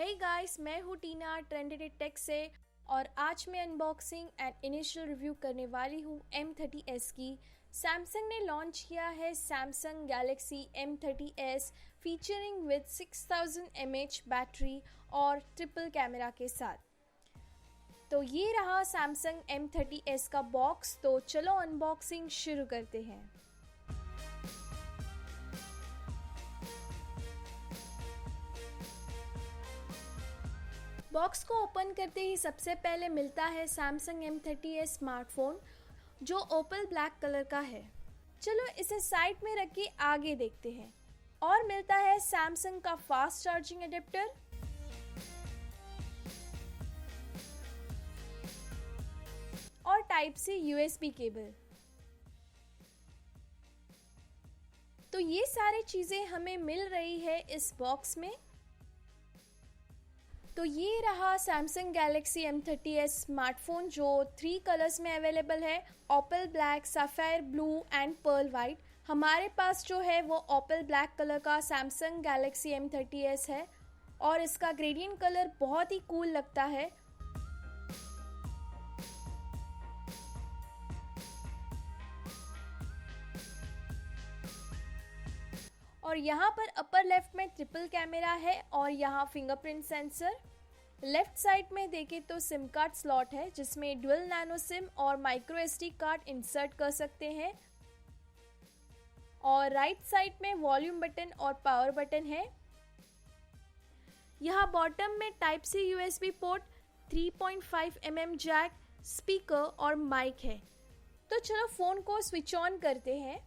Hey guys, मैं हूँ टीना trended take से। और आज मैं अनबॉक्सिंग एंड इनिशियल रिव्यू करने वाली हूँ M30s की। सैमसंग ने लॉन्च किया है Samsung Galaxy M30s featuring with 6000 mAh battery और ट्रिपल कैमरा के साथ। तो ये रहा सैमसंग M30s का बॉक्स। तो चलो अनबॉक्सिंग शुरू करते हैं। बॉक्स को ओपन करते ही सबसे पहले मिलता है सैमसंग M30s स्मार्टफोन, जो ओपल ब्लैक कलर का है। चलो इसे साइड में रख के आगे देखते हैं। और मिलता है सैमसंग का फास्ट चार्जिंग एडेप्टर, और टाइप सी USB केबल। तो ये सारी चीज़ें हमें मिल रही है इस बॉक्स में। तो ये रहा सैमसंग गैलेक्सी M30s स्मार्टफोन, जो 3 कलर्स में अवेलेबल है, opal black, sapphire blue and pearl white. हमारे पास जो है वो ओपल ब्लैक कलर का सैमसंग गैलेक्सी M30s है और इसका ग्रेडियंट कलर बहुत ही कूल लगता है। और यहाँ पर अपर लेफ्ट में ट्रिपल कैमरा है और यहाँ फिंगरप्रिंट सेंसर। लेफ्ट साइड में देखें तो सिम कार्ड स्लॉट है, जिसमें डुअल नैनो सिम और माइक्रो SD कार्ड इंसर्ट कर सकते हैं। और राइट साइड में वॉल्यूम बटन और पावर बटन है। यहाँ बॉटम में type C USB port, 3.5 mm jack, speaker और माइक है। तो चलो फ़ोन को स्विच ऑन करते हैं।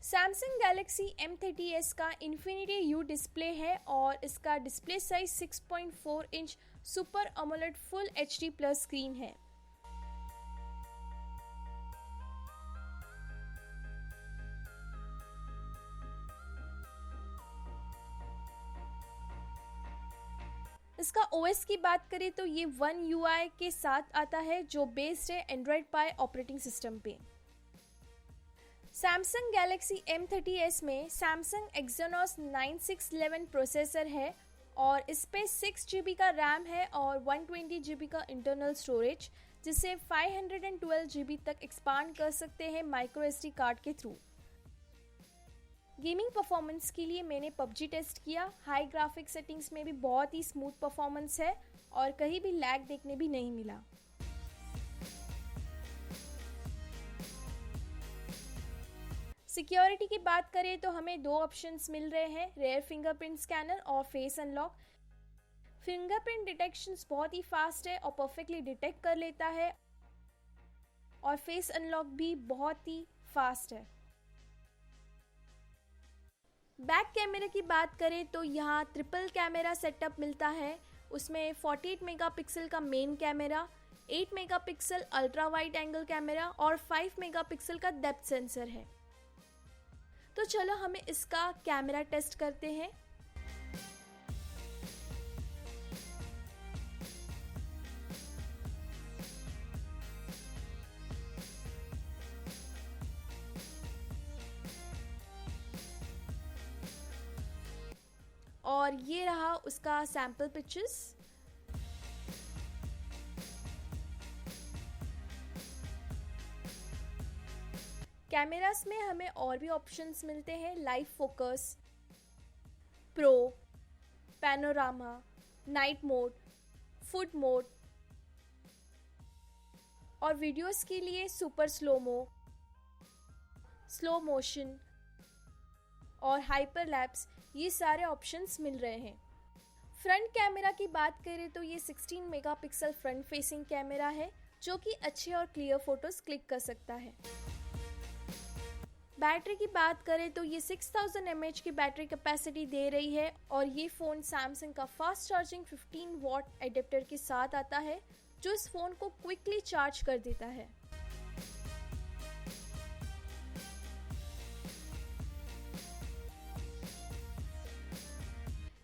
सैमसंग गैलेक्सी M30s का इन्फिनिटी U डिस्प्ले है और इसका display size 6.4 inch super AMOLED full HD plus screen है। इसका OS की बात करें तो ये One UI के साथ आता है, जो बेस्ड है Android Pie ऑपरेटिंग सिस्टम पे। सैमसंग गैलेक्सी M30s में सैमसंग Exynos 9611 प्रोसेसर है और इस पे 6 GB का रैम है और 120 GB का इंटरनल स्टोरेज, जिसे 512 GB तक एक्सपांड कर सकते हैं माइक्रो SD कार्ड के थ्रू। गेमिंग परफॉर्मेंस के लिए मैंने PUBG टेस्ट किया। हाई ग्राफिक सेटिंग्स में भी बहुत ही स्मूथ परफॉर्मेंस है और कहीं भी लैग देखने भी नहीं मिला। सिक्योरिटी की बात करें तो हमें 2 ऑप्शंस मिल रहे हैं, रेयर फिंगरप्रिंट स्कैनर और फेस अनलॉक। फिंगरप्रिंट डिटेक्शंस बहुत ही फास्ट है और परफेक्टली डिटेक्ट कर लेता है, और फेस अनलॉक भी बहुत ही फास्ट है। बैक कैमरे की बात करें तो यहाँ ट्रिपल कैमरा सेटअप मिलता है। उसमें 48 मेगापिक्सल का main camera, 8 megapixel ultra wide angle camera और 5 मेगापिक्सल का डेप्थ सेंसर है। तो चलो हमें इसका कैमरा टेस्ट करते हैं। और ये रहा उसका सैंपल पिक्चर्स। कैमरास में हमें और भी ऑप्शंस मिलते हैं, live focus, pro, panorama, night mode, foot mode, और वीडियोस के लिए सुपर स्लोमो, स्लो मोशन और हाइपर लैप्स, ये सारे ऑप्शंस मिल रहे हैं। फ्रंट कैमरा की बात करें तो ये 16 मेगापिक्सल फ्रंट फेसिंग कैमरा है, जो कि अच्छे और क्लियर फोटोज क्लिक कर सकता है। बैटरी की बात करें तो ये 6000 mAh की बैटरी कैपेसिटी दे रही है और ये फ़ोन सैमसंग का फास्ट चार्जिंग 15 वॉट एडेप्टर के साथ आता है, जो इस फ़ोन को क्विकली चार्ज कर देता है।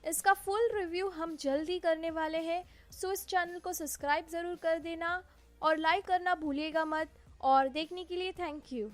इसका फुल रिव्यू हम जल्द ही करने वाले हैं, सो इस चैनल को सब्सक्राइब ज़रूर कर देना और लाइक करना भूलिएगा मत। और देखने के लिए थैंक यू।